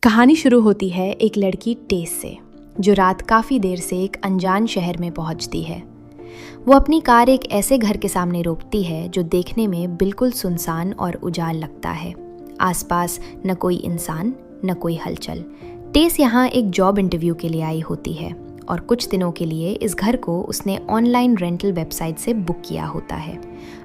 कहानी शुरू होती है एक लड़की टेस से, जो रात काफ़ी देर से एक अनजान शहर में पहुंचती है। वो अपनी कार एक ऐसे घर के सामने रोकती है जो देखने में बिल्कुल सुनसान और उजाड़ लगता है। आसपास न कोई इंसान, न कोई हलचल। टेस यहाँ एक जॉब इंटरव्यू के लिए आई होती है और कुछ दिनों के लिए इस घर को उसने ऑनलाइन रेंटल वेबसाइट से बुक किया होता है।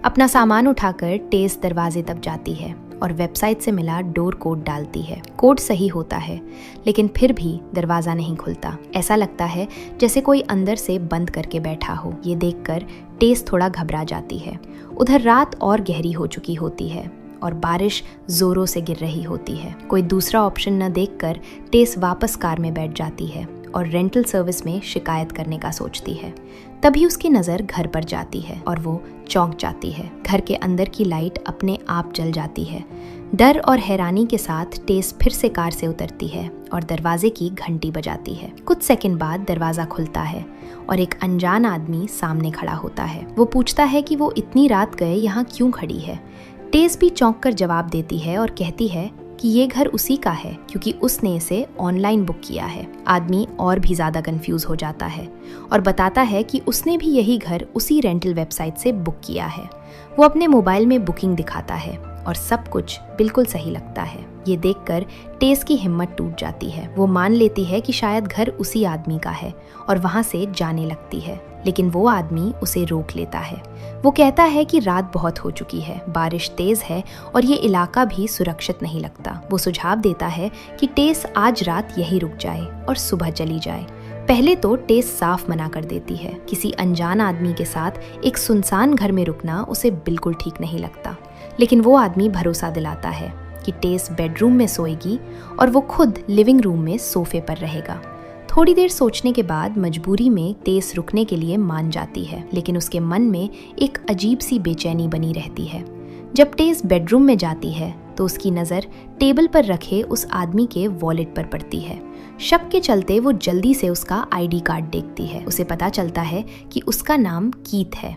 अपना सामान उठाकर टेस दरवाजे तक जाती है और वेबसाइट से मिला डोर कोड डालती है। कोड सही होता है, लेकिन फिर भी दरवाज़ा नहीं खुलता। ऐसा लगता है जैसे कोई अंदर से बंद करके बैठा हो। ये देखकर टेस थोड़ा घबरा जाती है। उधर रात और गहरी हो चुकी होती है और बारिश जोरों से गिर रही होती है। कोई दूसरा ऑप्शन न देखकर टेस वापस कार में बैठ जाती है और रेंटल सर्विस में शिकायत करने का सोचती है। तभी उसकी नज़र घर पर जाती है और वो चौंक जाती है। घर के अंदर की लाइट अपने आप जल जाती है। डर और हैरानी के साथ टेस फिर से कार से उतरती है और दरवाजे की घंटी बजाती है। कुछ सेकंड बाद दरवाज़ा खुलता है और एक अनजान आदमी सामने खड़ा होता है। वो पूछता है कि वो इतनी रात गए यहाँ क्यों खड़ी है। टेस भी चौंक कर जवाब देती है और कहती है कि ये घर उसी का है क्योंकि उसने इसे ऑनलाइन बुक किया है। आदमी और भी ज़्यादा कंफ्यूज हो जाता है और बताता है कि उसने भी यही घर उसी रेंटल वेबसाइट से बुक किया है। वो अपने मोबाइल में बुकिंग दिखाता है और सब कुछ बिल्कुल सही लगता है। ये देखकर टेस की हिम्मत टूट जाती है। वो मान लेती है कि शायद घर उसी आदमी का है और वहाँ से जाने लगती है, लेकिन वो आदमी उसे रोक लेता है। वो कहता है कि रात बहुत हो चुकी है, बारिश तेज है और ये इलाका भी सुरक्षित नहीं लगता। वो सुझाव देता है कि टेस आज रात यहीं रुक जाए और सुबह चली जाए। पहले तो टेस साफ मना कर देती है। किसी अनजान आदमी के साथ एक सुनसान घर में रुकना उसे बिल्कुल ठीक नहीं लगता, लेकिन वो आदमी भरोसा दिलाता है कि टेस बेडरूम में सोएगी और वो खुद लिविंग रूम में सोफे पर रहेगा। थोड़ी देर सोचने के बाद मजबूरी में टेस रुकने के लिए मान जाती है, लेकिन उसके मन में एक अजीब सी बेचैनी बनी रहती है। जब टेस बेडरूम में जाती है तो उसकी नज़र टेबल पर रखे उस आदमी के वॉलेट पर पड़ती है। शक के चलते वो जल्दी से उसका आईडी कार्ड देखती है। उसे पता चलता है कि उसका नाम कीथ है।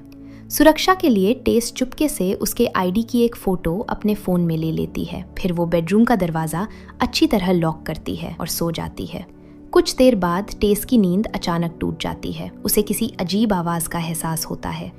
सुरक्षा के लिए टेस चुपके से उसके आईडी की एक फ़ोटो अपने फ़ोन में ले लेती है। फिर वो बेडरूम का दरवाज़ा अच्छी तरह लॉक करती है और सो जाती है। कुछ देर बाद टेस की नींद अचानक टूट जाती है। उसे किसी अजीब आवाज़ का एहसास होता है।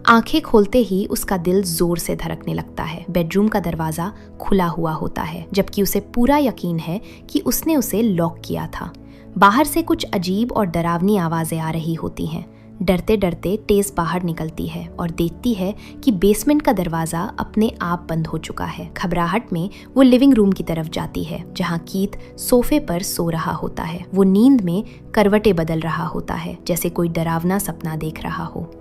आंखें खोलते ही उसका दिल जोर से धड़कने लगता है। बेडरूम का दरवाज़ा खुला हुआ होता है, जबकि उसे पूरा यकीन है कि उसने उसे लॉक किया था। बाहर से कुछ अजीब और डरावनी आवाज़ें आ रही होती हैं। डरते डरते टेस बाहर निकलती है और देखती है कि बेसमेंट का दरवाज़ा अपने आप बंद हो चुका है। घबराहट में वो लिविंग रूम की तरफ जाती है, जहाँ कीथ सोफे पर सो रहा होता है। वो नींद में करवटें बदल रहा होता है, जैसे कोई डरावना सपना देख रहा हो।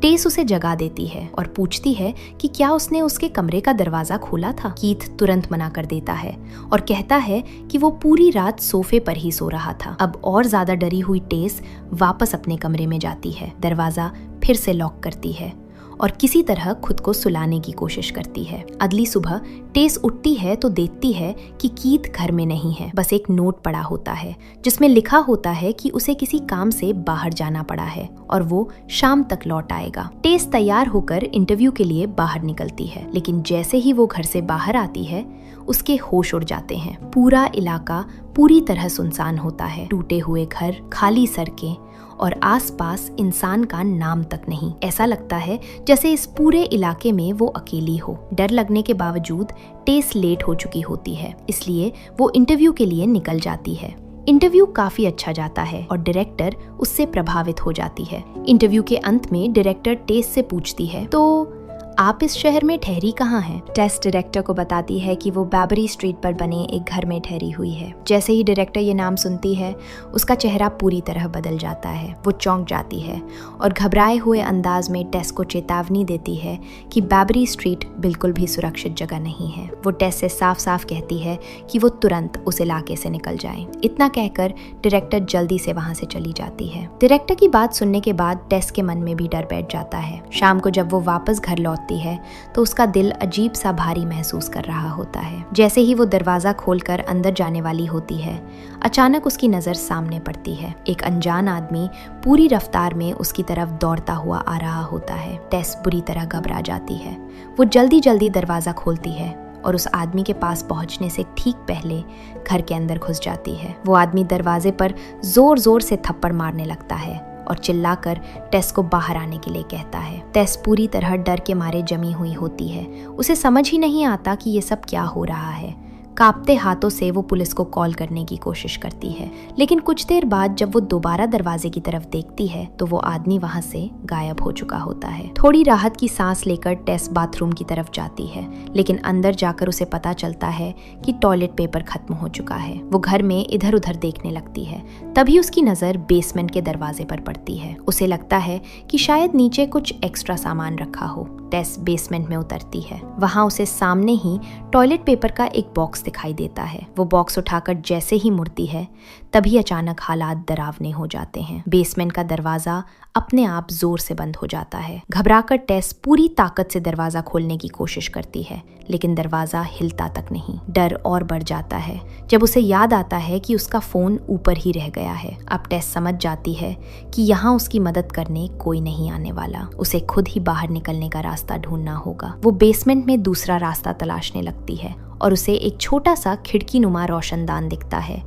टेस उसे जगा देती है और पूछती है कि क्या उसने उसके कमरे का दरवाज़ा खोला था। कीथ तुरंत मना कर देता है और कहता है कि वो पूरी रात सोफे पर ही सो रहा था। अब और ज़्यादा डरी हुई टेस वापस अपने कमरे में जाती है, दरवाज़ा फिर से लॉक करती है और किसी तरह खुद को सुलाने की कोशिश करती है। अगली सुबह टेस उठती है तो देखती है कि कीथ घर में नहीं है। बस एक नोट पड़ा होता है जिसमें लिखा होता है कि उसे किसी काम से बाहर जाना पड़ा है और वो शाम तक लौट आएगा। टेस तैयार होकर इंटरव्यू के लिए बाहर निकलती है, लेकिन जैसे ही वो घर से बाहर आती है उसके होश उड़ जाते हैं। पूरा इलाका पूरी तरह सुनसान होता है। टूटे हुए घर, खाली सड़कें और आसपास इंसान का नाम तक नहीं। ऐसा लगता है जैसे इस पूरे इलाके में वो अकेली हो। डर लगने के बावजूद टेस लेट हो चुकी होती है, इसलिए वो इंटरव्यू के लिए निकल जाती है। इंटरव्यू काफी अच्छा जाता है और डायरेक्टर उससे प्रभावित हो जाती है। इंटरव्यू के अंत में डायरेक्टर टेस से पूछती है, तो आप इस शहर में ठहरी कहाँ हैं? टेस डायरेक्टर को बताती है कि वो बैबरी स्ट्रीट पर बने एक घर में ठहरी हुई है। जैसे ही डायरेक्टर ये नाम सुनती है, उसका चेहरा पूरी तरह बदल जाता है। वो चौंक जाती है और घबराए हुए अंदाज में टेस को चेतावनी देती है कि बैबरी स्ट्रीट बिल्कुल भी सुरक्षित जगह नहीं है। वो टेस से साफ साफ कहती है कि वो तुरंत उस इलाके से निकल जाए। इतना कहकर डायरेक्टर जल्दी से वहाँ से चली जाती है। डायरेक्टर की बात सुनने के बाद टेस के मन में भी डर बैठ जाता है। शाम को जब वो वापस घर लौटती है तो उसका दिल अजीब सा भारी महसूस कर रहा होता है। जैसे ही वो दरवाजा खोलकर अंदर जाने वाली होती है, अचानक उसकी नजर सामने पड़ती है। एक अनजान आदमी पूरी रफ्तार में उसकी तरफ दौड़ता हुआ आ रहा होता है। टेस बुरी तरह घबरा जाती है। वो जल्दी जल्दी दरवाजा खोलती है और उस आदमी के पास पहुंचने से ठीक पहले घर के अंदर घुस जाती है। वो आदमी दरवाजे पर जोर जोर से थप्पड़ मारने लगता है और चिल्लाकर टेस को बाहर आने के लिए कहता है। टेस पूरी तरह डर के मारे जमी हुई होती है। उसे समझ ही नहीं आता कि ये सब क्या हो रहा है। कांपते हाथों से वो पुलिस को कॉल करने की कोशिश करती है, लेकिन कुछ देर बाद जब वो दोबारा दरवाजे की तरफ देखती है तो वो आदमी वहां से गायब हो चुका होता है। थोड़ी राहत की सांस लेकर टेस बाथरूम की तरफ जाती है, लेकिन अंदर जाकर उसे पता चलता है कि टॉयलेट पेपर खत्म हो चुका है। वो घर में इधर उधर देखने लगती है। तभी उसकी नजर बेसमेंट के दरवाजे पर पड़ती है। उसे लगता है कि शायद नीचे कुछ एक्स्ट्रा सामान रखा हो। टेस बेसमेंट में उतरती है। वहां उसे सामने ही टॉयलेट पेपर का एक बॉक्स दिखाई देता है। वो बॉक्स उठाकर जैसे ही मुड़ती है तभी अचानक हालात डरावने हो जाते हैं। बेसमेंट का दरवाजा अपने आप जोर से बंद हो जाता है। घबराकर टेस पूरी ताकत से दरवाजा खोलने की कोशिश करती है, लेकिन दरवाजा हिलता तक नहीं। डर और बढ़ जाता है जब उसे याद आता है कि उसका फोन ऊपर ही रह गया है। अब टेस समझ जाती है कि यहाँ उसकी मदद करने कोई नहीं आने वाला। उसे खुद ही बाहर निकलने का रास्ता ढूंढना होगा। वो बेसमेंट में दूसरा रास्ता तलाशने लगती है और उसे एक छोटा सा खिड़की नुमा रोशनदान दिखता है,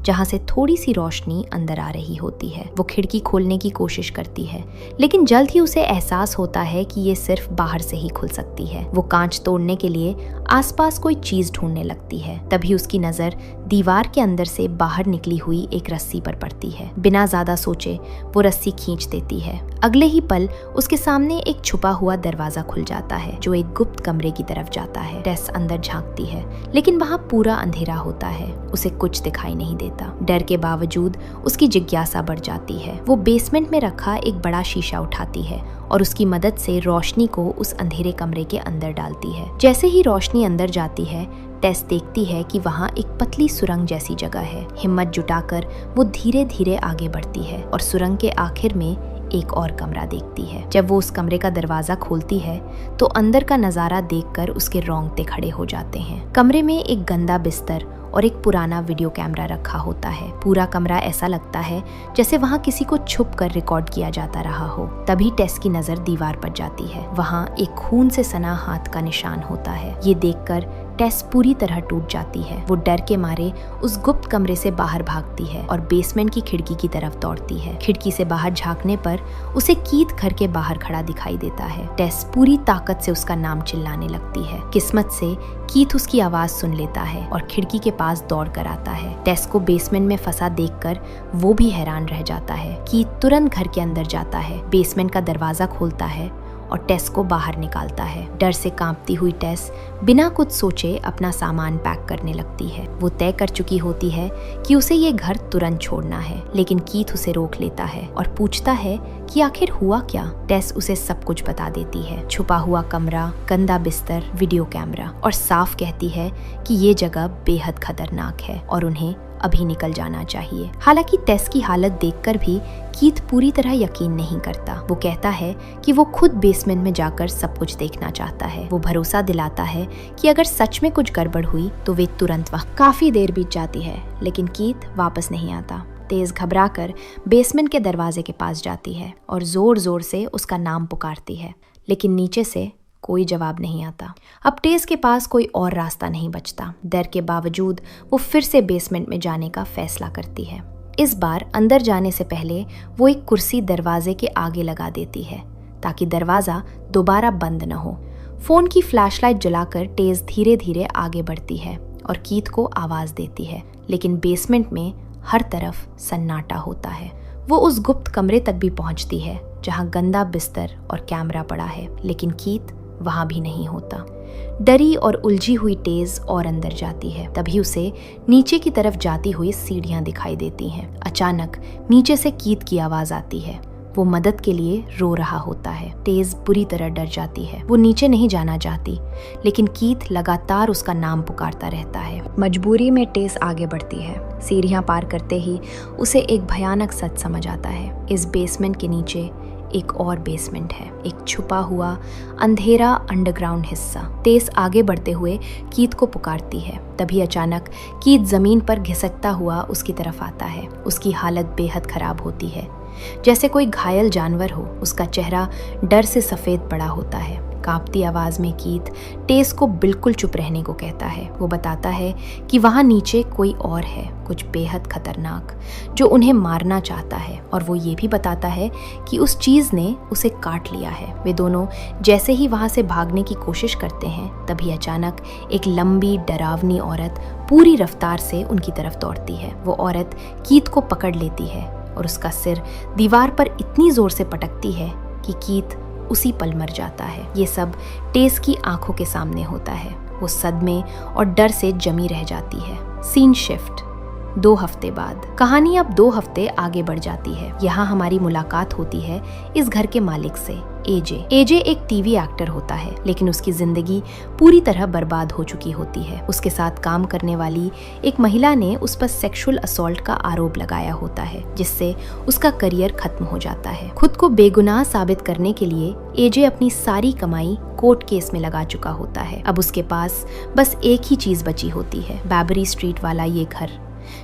जहां से थोड़ी सी रोशनी अंदर आ रही होती है। वो खिड़की खोलने की कोशिश करती है, लेकिन जल्द ही उसे एहसास होता है कि ये सिर्फ बाहर से ही खुल सकती है। वो कांच तोड़ने के लिए आसपास कोई चीज ढूंढने लगती है। तभी उसकी नजर दीवार के अंदर से बाहर निकली हुई एक रस्सी पर पड़ती है। बिना ज्यादा सोचे वो रस्सी खींच देती है। अगले ही पल उसके सामने एक छुपा हुआ दरवाजा खुल जाता है जो एक गुप्त कमरे की तरफ जाता है। टेस अंदर झांकती है, लेकिन वहां पूरा अंधेरा होता है। उसे कुछ दिखाई नहीं देता। डर के बावजूद उसकी जिज्ञासा बढ़ जाती है। वो बेसमेंट में रखा एक बड़ा शीशा उठाती है और उसकी मदद से रोशनी को उस अंधेरे कमरे के अंदर डालती है। जैसे ही रोशनी अंदर जाती है, टेस देखती है कि वहाँ एक पतली सुरंग जैसी जगह है। हिम्मत जुटाकर वो धीरे धीरे आगे बढ़ती है और सुरंग के आखिर में एक और कमरा देखती है। जब वो उस कमरे का दरवाजा खोलती है तो अंदर का नजारा देखकर उसके रोंगटे खड़े हो जाते हैं। कमरे में एक गंदा बिस्तर और एक पुराना वीडियो कैमरा रखा होता है। पूरा कमरा ऐसा लगता है जैसे वहाँ किसी को छुप कर रिकॉर्ड किया जाता रहा हो। तभी टेस की नजर दीवार पर जाती है। वहाँ एक खून से सना हाथ का निशान होता है। ये देखकर टेस पूरी तरह टूट जाती है। वो डर के मारे उस गुप्त कमरे से बाहर भागती है और बेसमेंट की खिड़की की तरफ दौड़ती है। खिड़की से बाहर झांकने पर उसे कीथ घर के बाहर खड़ा दिखाई देता है। टेस पूरी ताकत से उसका नाम चिल्लाने लगती है। किस्मत से कीथ उसकी आवाज सुन लेता है और खिड़की के पास दौड़ कर आता है। टेस को बेसमेंट में फंसा देखकर वो भी हैरान रह जाता है। कीथ तुरंत घर के अंदर जाता है, बेसमेंट का दरवाजा खोलता है और टेस को बाहर निकालता है। डर से कांपती हुई टेस बिना कुछ सोचे अपना सामान पैक करने लगती है। वो तय कर चुकी होती है कि उसे ये घर तुरंत छोड़ना है, लेकिन कीथ उसे रोक लेता है और पूछता है कि आखिर हुआ क्या। टेस उसे सब कुछ बता देती है। छुपा हुआ कमरा, गंदा बिस्तर, वीडियो कैमरा, और साफ कहती है कि ये जगह बेहद खतरनाक है और उन्हें अभी निकल जाना चाहिए। हालांकि टेस की हालत देखकर भी कीथ पूरी तरह यकीन नहीं करता। वो कहता है कि वो खुद बेसमेंट में जाकर सब कुछ देखना चाहता है। वो भरोसा दिलाता है कि अगर सच में कुछ गड़बड़ हुई तो वे तुरंत वहाँ। काफी देर बीत जाती है, लेकिन कीथ वापस नहीं आता। तेज घबराकर बेसमेंट के दरवाजे के पास जाती है और जोर जोर से उसका नाम पुकारती है, लेकिन नीचे से कोई जवाब नहीं आता। अब टेस के पास कोई और रास्ता नहीं बचता। डर के बावजूद वो फिर से बेसमेंट में जाने का फैसला करती है। इस बार अंदर जाने से पहले वो एक कुर्सी दरवाजे के आगे लगा देती है ताकि दरवाजा दोबारा बंद न हो। फोन की फ्लैशलाइट जलाकर टेस धीरे धीरे आगे बढ़ती है और कीथ को आवाज देती है, लेकिन बेसमेंट में हर तरफ सन्नाटा होता है। वो उस गुप्त कमरे तक भी पहुंचती है जहां गंदा बिस्तर और कैमरा पड़ा है, लेकिन कीथ वहां भी नहीं होता। डरी और उलझी हुई टेस और अंदर जाती है। तभी उसे नीचे की तरफ जाती हुई सीढ़ियां दिखाई देती हैं। अचानक नीचे से कीथ की आवाज आती है। वो मदद के लिए रो रहा होता है। टेस बुरी तरह डर जाती है। वो नीचे नहीं जाना चाहती, लेकिन कीथ लगातार उसका नाम पुकारता रहता है। मजबूरी में टेस आगे बढ़ती है। सीढ़ियां पार करते ही उसे एक भयानक सच समझ आता है। इस बेसमेंट के नीचे एक और बेसमेंट है, एक छुपा हुआ अंधेरा अंडरग्राउंड हिस्सा। टेस आगे बढ़ते हुए कीथ को पुकारती है। तभी अचानक कीथ जमीन पर घिसकता हुआ उसकी तरफ आता है। उसकी हालत बेहद खराब होती है, जैसे कोई घायल जानवर हो। उसका चेहरा डर से सफेद पड़ा होता है। कांपती आवाज में कीथ टेस को बिल्कुल चुप रहने को कहता है। वो बताता है कि वहाँ नीचे कोई और है, कुछ बेहद खतरनाक, जो उन्हें मारना चाहता है। और वो ये भी बताता है कि उस चीज़ ने उसे काट लिया है। वे दोनों जैसे ही वहाँ से भागने की कोशिश करते हैं, तभी अचानक एक लंबी डरावनी औरत पूरी रफ्तार से उनकी तरफ दौड़ती है। वो औरत कीथ को पकड़ लेती है और उसका सिर दीवार पर इतनी जोर से पटकती है कि कीथ उसी पल मर जाता है। ये सब टेस की आंखों के सामने होता है। वो सदमे और डर से जमी रह जाती है। सीन शिफ्ट 2 हफ्ते बाद। कहानी अब 2 हफ्ते आगे बढ़ जाती है। यहाँ हमारी मुलाकात होती है इस घर के मालिक से, एजे। एजे एक टीवी एक्टर होता है, लेकिन उसकी जिंदगी पूरी तरह बर्बाद हो चुकी होती है। उसके साथ काम करने वाली एक महिला ने उस पर सेक्सुअल असॉल्ट का आरोप लगाया होता है, जिससे उसका करियर खत्म हो जाता है। खुद को बेगुनाह साबित करने के लिए एजे अपनी सारी कमाई कोर्ट केस में लगा चुका होता है। अब उसके पास बस एक ही चीज बची होती है, बैबरी स्ट्रीट वाला ये घर,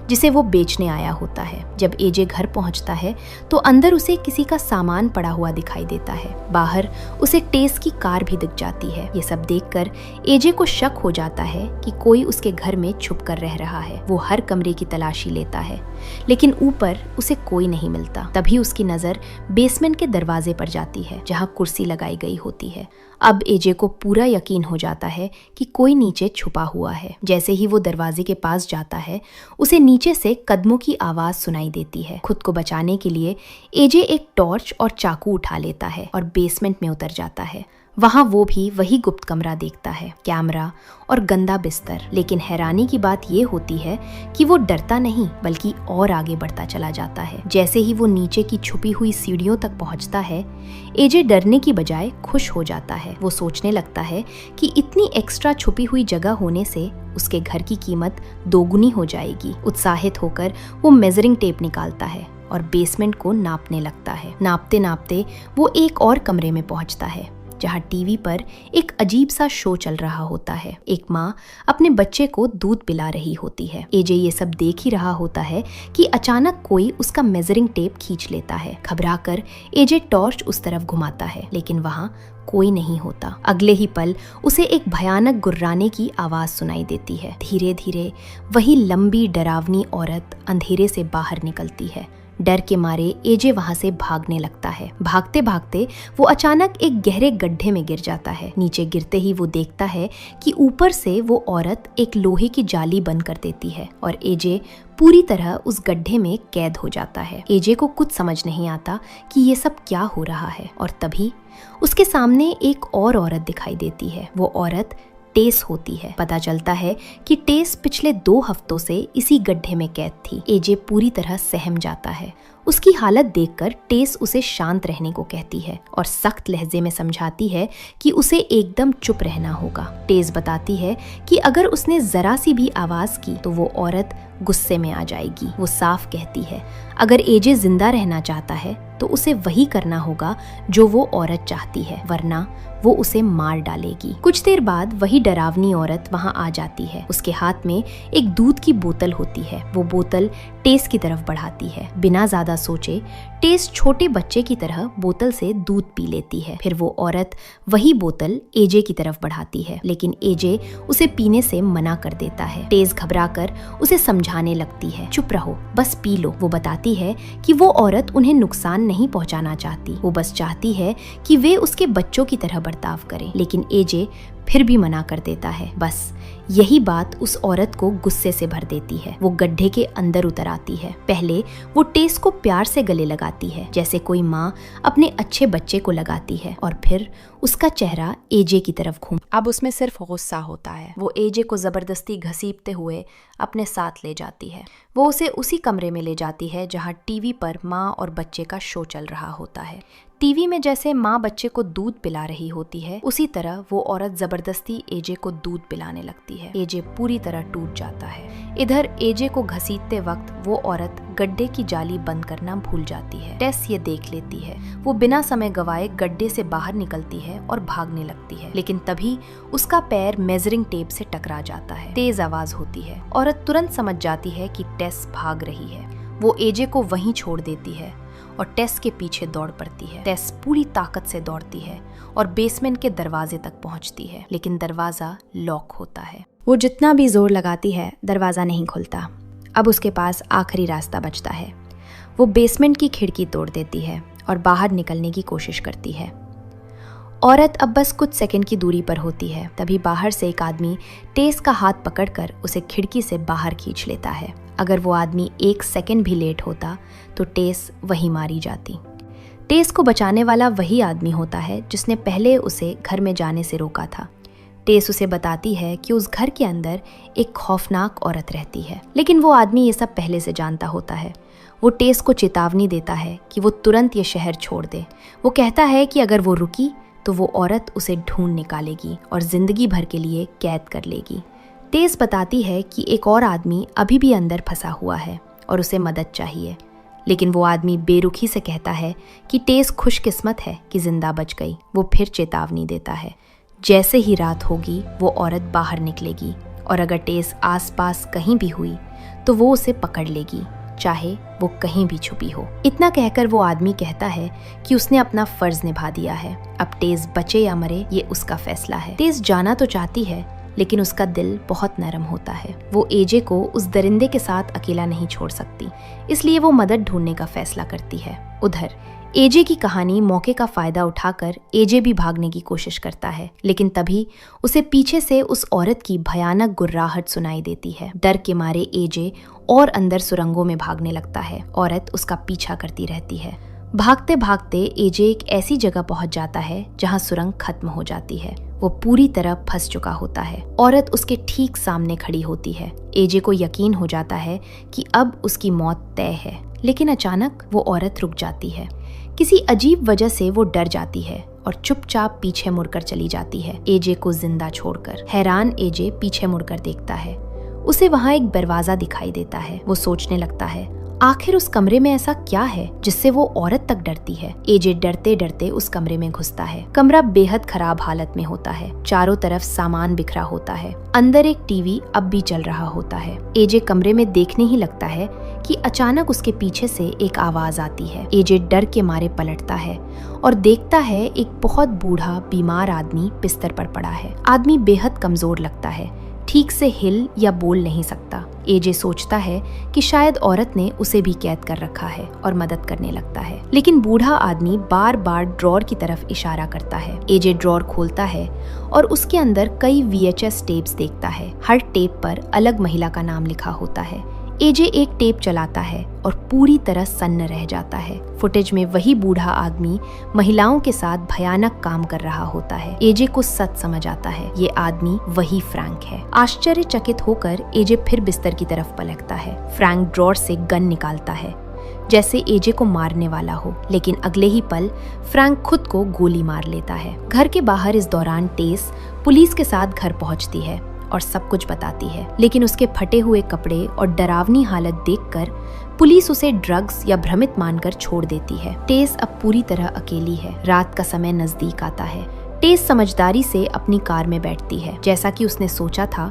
जिसे वो बेचने आया होता है। जब एजे घर पहुंचता है तो अंदर उसे किसी का सामान पड़ा हुआ दिखाई देता है। बाहर उसे टेस की कार भी दिख जाती है। ये सब देखकर एजे को शक हो जाता है कि कोई उसके घर में छुप कर रह रहा है। वो हर कमरे की तलाशी लेता है, लेकिन ऊपर उसे कोई नहीं मिलता। तभी उसकी नजर बेसमेंट के दरवाजे पर जाती है, जहाँ कुर्सी लगाई गई होती है। अब एजे को पूरा यकीन हो जाता है कि कोई नीचे छुपा हुआ है। जैसे ही वो दरवाजे के पास जाता है, उसे नीचे से कदमों की आवाज सुनाई देती है। खुद को बचाने के लिए एजे एक टॉर्च और चाकू उठा लेता है और बेसमेंट में उतर जाता है। वहाँ वो भी वही गुप्त कमरा देखता है, कैमरा और गंदा बिस्तर। लेकिन हैरानी की बात ये होती है कि वो डरता नहीं, बल्कि और आगे बढ़ता चला जाता है। जैसे ही वो नीचे की छुपी हुई सीढ़ियों तक पहुँचता है, एजे डरने की बजाय खुश हो जाता है। वो सोचने लगता है कि इतनी एक्स्ट्रा छुपी हुई जगह होने से उसके घर की कीमत दोगुनी हो जाएगी। उत्साहित होकर वो मेजरिंग टेप निकालता है और बेसमेंट को नापने लगता है। नापते नापते वो एक और कमरे में पहुंचता है, जहाँ टीवी पर एक अजीब सा शो चल रहा होता है। एक माँ अपने बच्चे को दूध पिला रही होती है। एजे ये सब देख ही रहा होता है कि अचानक कोई उसका मेजरिंग टेप खींच लेता है। घबराकर एजे टॉर्च उस तरफ घुमाता है, लेकिन वहाँ कोई नहीं होता। अगले ही पल उसे एक भयानक गुर्राने की आवाज सुनाई देती है। धीरे धीरे वही लंबी डरावनी औरत अंधेरे से बाहर निकलती है। डर के मारे एजे वहां से भागने लगता है। भागते भागते वो अचानक एक गहरे गड्ढे में गिर जाता है। नीचे गिरते ही वो देखता है कि ऊपर से वो औरत एक लोहे की जाली बंद कर देती है और एजे पूरी तरह उस गड्ढे में कैद हो जाता है। एजे को कुछ समझ नहीं आता कि ये सब क्या हो रहा है, और तभी उसके सामने एक और औरत दिखाई देती है। वो औरत टेस होती है। पता चलता है कि टेस पिछले 2 हफ्तों से इसी गड्ढे में कैद थी। एजे पूरी तरह सहम जाता है। उसकी हालत देखकर टेस उसे शांत रहने को कहती है और सख्त लहजे में समझाती है कि उसे एकदम चुप रहना होगा। टेस बताती है कि अगर उसने जरा सी भी आवाज की तो वो औरत गुस्से में आ जाएगी। वो साफ कहती है अगर एजे जिंदा रहना चाहता है तो उसे वही करना होगा जो वो औरत चाहती है, वरना वो उसे मार डालेगी। कुछ देर बाद वही डरावनी औरत वहां आ जाती है। उसके हाथ में एक दूध की बोतल होती है। वो बोतल टेस की तरफ बढ़ाती है। बिना ज्यादा सोचे टेस छोटे बच्चे की तरह बोतल से दूध पी लेती है। फिर वो औरत वही बोतल एजे की तरफ बढ़ाती है, लेकिन एजे उसे पीने से मना कर देता है। टेस घबराकर उसे समझाने लगती है, चुप रहो, बस पी लो। वो बताती है कि वो औरत उन्हें नुकसान नहीं पहुंचाना चाहती, वो बस चाहती है कि वे उसके बच्चों की तरह बर्ताव करें। लेकिन एजे फिर भी मना कर देता है। बस यही बात उस औरत को गुस्से से भर देती है। वो गड्ढे के अंदर उतर आती है। पहले वो टेस को प्यार से गले लगाती है, जैसे कोई माँ अपने अच्छे बच्चे को लगाती है, और फिर उसका चेहरा एजे की तरफ घूम। अब उसमें सिर्फ गुस्सा होता है। वो एजे को जबरदस्ती घसीटते हुए अपने साथ ले जाती है। वो उसे उसी कमरे में ले जाती है जहाँ टीवी पर माँ और बच्चे का शो चल रहा होता है। टीवी में जैसे माँ बच्चे को दूध पिला रही होती है, उसी तरह वो औरत जबरदस्ती एजे को दूध पिलाने लगती है। एजे पूरी तरह टूट जाता है। इधर एजे को घसीटते वक्त वो औरत गड्ढे की जाली बंद करना भूल जाती है। टेस ये देख लेती है। वो बिना समय गवाए गड्ढे से बाहर निकलती है और भागने लगती है, लेकिन तभी उसका पैर मेजरिंग टेप से टकरा जाता है। तेज आवाज होती है। औरत तुरंत समझ जाती है कि टेस भाग रही है। वो एजे को वहीं छोड़ देती है और टेस के पीछे दौड़ पड़ती है। टेस पूरी ताकत से दौड़ती है और बेसमेंट के दरवाजे तक पहुंचती है, लेकिन दरवाजा लॉक होता है। वो जितना भी जोर लगाती है, दरवाजा नहीं खुलता। अब उसके पास आखिरी रास्ता बचता है। वो बेसमेंट की खिड़की तोड़ देती है और बाहर निकलने की कोशिश करती है। औरत अब बस कुछ सेकंड की दूरी पर होती है, तभी बाहर से एक आदमी टेस का हाथ पकड़कर उसे खिड़की से बाहर खींच लेता है। अगर वो आदमी 1 सेकंड भी लेट होता तो टेस वहीं मारी जाती। टेस को बचाने वाला वही आदमी होता है जिसने पहले उसे घर में जाने से रोका था। टेस उसे बताती है कि उस घर के अंदर एक खौफनाक औरत रहती है, लेकिन वो आदमी ये सब पहले से जानता होता है। वो टेस को चेतावनी देता है कि वो तुरंत ये शहर छोड़ दे। वो कहता है कि अगर वो रुकी तो वो औरत उसे ढूंढ निकालेगी और जिंदगी भर के लिए कैद कर लेगी। टेस बताती है कि एक और आदमी अभी भी अंदर फंसा हुआ है और उसे मदद चाहिए, लेकिन वो आदमी बेरुखी से कहता है कि टेस खुशकिस्मत है कि जिंदा बच गई। वो फिर चेतावनी देता है, जैसे ही रात होगी वो औरत बाहर निकलेगी और अगर टेस आसपास कहीं भी हुई तो वो उसे पकड़ लेगी, चाहे वो कहीं भी छुपी हो। इतना कहकर वो आदमी कहता है कि उसने अपना फर्ज निभा दिया है। अब टेस बचे या मरे ये उसका फैसला है। टेस जाना तो चाहती है, लेकिन उसका दिल बहुत नरम होता है। वो एजे को उस दरिंदे के साथ अकेला नहीं छोड़ सकती, इसलिए वो मदद ढूंढने का फैसला करती है। उधर एजे की कहानी मौके का फायदा उठाकर एजे भी भागने की कोशिश करता है, लेकिन तभी उसे पीछे से उस औरत की भयानक गुर्राहट सुनाई देती है। डर के मारे एजे और अंदर सुरंगों में भागने लगता है। औरत उसका पीछा करती रहती है। भागते भागते एजे एक ऐसी जगह पहुंच जाता है जहां सुरंग खत्म हो जाती है। वो पूरी तरह फंस चुका होता है। औरत उसके ठीक सामने खड़ी होती है। एजे को यकीन हो जाता है कि अब उसकी मौत तय है, लेकिन अचानक वो औरत रुक जाती है। किसी अजीब वजह से वो डर जाती है और चुपचाप पीछे मुड़कर चली जाती है, एजे को जिंदा छोड़कर। हैरान एजे पीछे मुड़कर देखता है। उसे वहां एक दरवाजा दिखाई देता है। वो सोचने लगता है, आखिर उस कमरे में ऐसा क्या है जिससे वो औरत तक डरती है। एजे डरते डरते उस कमरे में घुसता है। कमरा बेहद खराब हालत में होता है। चारों तरफ सामान बिखरा होता है। अंदर एक टीवी अब भी चल रहा होता है। एजे कमरे में देखने ही लगता है कि अचानक उसके पीछे से एक आवाज आती है। एजे डर के मारे पलटता है और देखता है एक बहुत बूढ़ा बीमार आदमी बिस्तर पर पड़ा है। आदमी बेहद कमजोर लगता है, ठीक से हिल या बोल नहीं सकता। एजे सोचता है कि शायद औरत ने उसे भी कैद कर रखा है और मदद करने लगता है, लेकिन बूढ़ा आदमी बार बार ड्रॉर की तरफ इशारा करता है। एजे ड्रॉर खोलता है और उसके अंदर कई VHS टेप्स देखता है। हर टेप पर अलग महिला का नाम लिखा होता है। एजे एक टेप चलाता है और पूरी तरह सन्न रह जाता है। फुटेज में वही बूढ़ा आदमी महिलाओं के साथ भयानक काम कर रहा होता है। एजे को सच समझ आता है, ये आदमी वही फ्रैंक है। आश्चर्यचकित होकर एजे फिर बिस्तर की तरफ पलटता है। फ्रैंक ड्रॉर से गन निकालता है, जैसे एजे को मारने वाला हो, लेकिन अगले ही पल फ्रैंक खुद को गोली मार लेता है। घर के बाहर इस दौरान टेस पुलिस के साथ घर पहुंचती है और सब कुछ बताती है, लेकिन उसके फटे हुए कपड़े और डरावनी हालत देखकर पुलिस उसे ड्रग्स या भ्रमित मानकर छोड़ देती है। टेस अब पूरी तरह अकेली है। रात का समय नजदीक आता है। टेस समझदारी से अपनी कार में बैठती है। जैसा कि उसने सोचा था,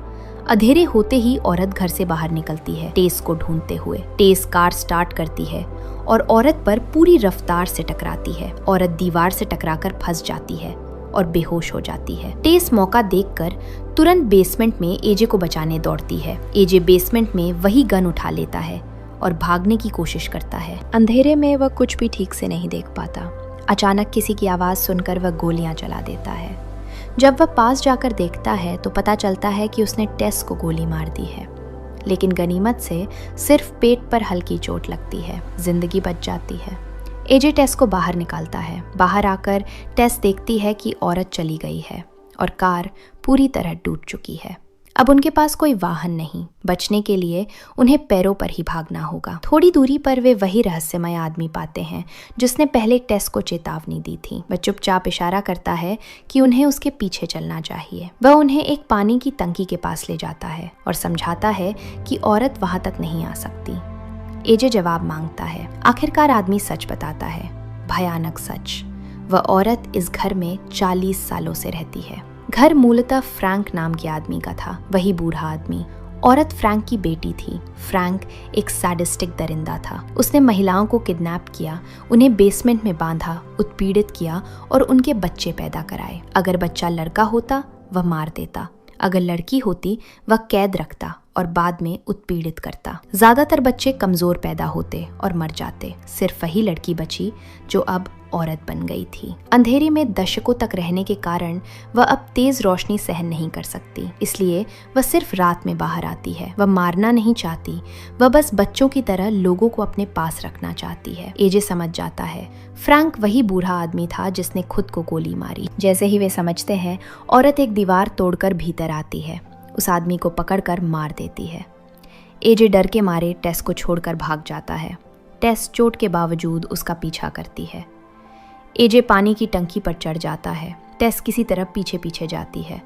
अंधेरे होते ही औरत घर से बाहर निकलती है, टेस को ढूंढते हुए। टेस कार स्टार्ट करती है और औरत पर पूरी रफ्तार से टकराती है। औरत दीवार से टकराकर फंस जाती है और बेहोश हो जाती है। टेस मौका देखकर तुरंत बेसमेंट में एजे को बचाने दौड़ती है। एजे बेसमेंट में वही गन उठा लेता है और भागने की कोशिश करता है। अंधेरे में वह कुछ भी ठीक से नहीं देख पाता। अचानक किसी की आवाज सुनकर वह गोलियां चला देता है। जब वह पास जाकर देखता है तो पता चलता है कि उसने टेस को गोली मार दी है, लेकिन गनीमत से सिर्फ पेट पर हल्की चोट लगती है। जिंदगी बच जाती है। एजे टेस को बाहर निकालता है। बाहर आकर टेस देखती है कि औरत चली गई है और कार पूरी तरह टूट चुकी है। अब उनके पास कोई वाहन नहीं। बचने के लिए उन्हें पैरों पर ही भागना होगा। थोड़ी दूरी पर वे वही रहस्यमय आदमी पाते हैं जिसने पहले टेस को चेतावनी दी थी। वह चुपचाप इशारा करता है कि उन्हें उसके पीछे चलना चाहिए। वह उन्हें एक पानी की टंकी के पास ले जाता है और समझाता है कि औरत वहां तक नहीं आ सकती। एजे जवाब मांगता है। आखिरकार आदमी सच बताता है, भयानक सच। वह औरत इस घर में 40 सालों से रहती है। घर मूलतः फ्रैंक नाम के आदमी का था, वही बूढ़ा आदमी। औरत फ्रैंक की बेटी थी। फ्रैंक एक सैडिस्टिक दरिंदा था। उसने महिलाओं को किडनैप किया, उन्हें बेसमेंट में बांधा, उत्पीड़ित किया और उनके बच्चे पैदा कराए। अगर बच्चा लड़का होता वह मार देता, अगर लड़की होती वह कैद रखता और बाद में उत्पीड़ित करता। ज्यादातर बच्चे कमजोर पैदा होते और मर जाते। सिर्फ वही लड़की बची जो अब औरत बन गई थी। अंधेरे में दशकों तक रहने के कारण वह अब तेज रोशनी सहन नहीं कर सकती, इसलिए वह सिर्फ रात में बाहर आती है। वह मारना नहीं चाहती, वह बस बच्चों की तरह लोगों को अपने पास रखना चाहती है। एजे समझ जाता है फ्रैंक वही बूढ़ा आदमी था जिसने खुद को गोली मारी। जैसे ही वे समझते हैं, औरत एक दीवार तोड़कर भीतर आती है, उस आदमी को पकड़कर मार देती है। एजे डर के मारे टेस को छोड़कर भाग जाता है। टेस चोट के बावजूद उसका पीछा करती है। एजे पानी की टंकी पर चढ़ जाता है। टेस किसी तरह पीछे पीछे जाती है।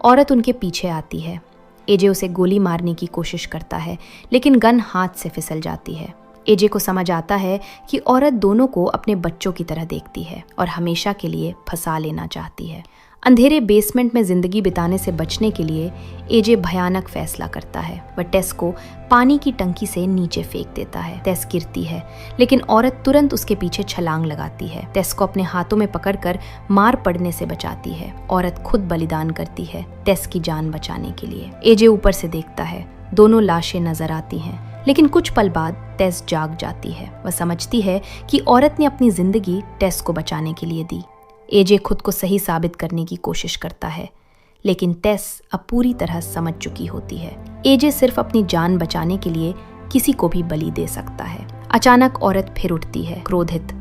औरत उनके पीछे आती है। एजे उसे गोली मारने की कोशिश करता है, लेकिन गन हाथ से फिसल जाती है। एजे को समझ आता है कि औरत दोनों को अपने बच्चों की तरह देखती है और हमेशा के लिए फंसा लेना चाहती है। अंधेरे बेसमेंट में जिंदगी बिताने से बचने के लिए एजे भयानक फैसला करता है। वह टेस को पानी की टंकी से नीचे फेंक देता है। टेस गिरती है, लेकिन औरत तुरंत उसके पीछे छलांग लगाती है। टेस को अपने हाथों में पकड़कर मार पड़ने से बचाती है। औरत खुद बलिदान करती है टेस की जान बचाने के लिए। एजे ऊपर से देखता है, दोनों लाशें नजर आती हैं, लेकिन कुछ पल बाद टेस जाग जाती है। वह समझती है कि औरत ने अपनी जिंदगी टेस को बचाने के लिए दी। एजे खुद को सही साबित करने की कोशिश करता है, लेकिन टेस अब पूरी तरह समझ चुकी होती है। एजे सिर्फ अपनी जान बचाने के लिए किसी को भी बलि दे सकता है। अचानक औरत फिर उठती है, क्रोधित।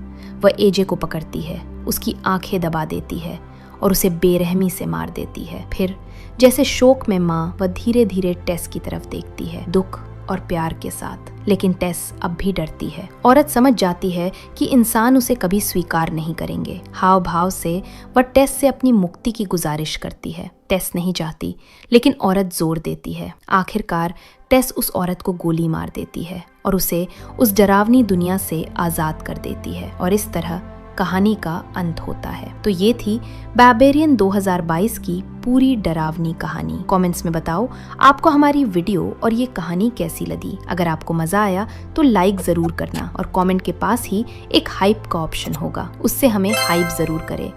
वह एजे को पकड़ती है, उसकी आंखें दबा देती है और उसे बेरहमी से मार देती है। फिर जैसे शोक में माँ, वह धीरे धीरे टेस की तरफ देखती है, दुख और प्यार के साथ। लेकिन टेस अब भी डरती है। औरत समझ जाती है कि इंसान उसे कभी स्वीकार नहीं करेंगे। हाव भाव से वह टेस से अपनी मुक्ति की गुजारिश करती है। टेस नहीं चाहती, लेकिन औरत जोर देती है। आखिरकार टेस उस औरत को गोली मार देती है और उसे उस डरावनी दुनिया से आजाद कर देती है। और इस तरह कहानी का अंत होता है। तो ये थी बारबेरियन 2022 की पूरी डरावनी कहानी। कमेंट्स में बताओ आपको हमारी वीडियो और ये कहानी कैसी लगी। अगर आपको मजा आया तो लाइक जरूर करना और कमेंट के पास ही एक हाइप का ऑप्शन होगा, उससे हमें हाइप जरूर करें।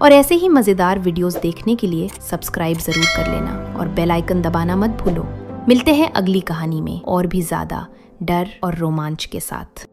और ऐसे ही मजेदार वीडियोस देखने के लिए सब्सक्राइब जरूर कर लेना और बेल आइकन दबाना मत भूलो। मिलते हैं अगली कहानी में और भी ज्यादा डर और रोमांच के साथ।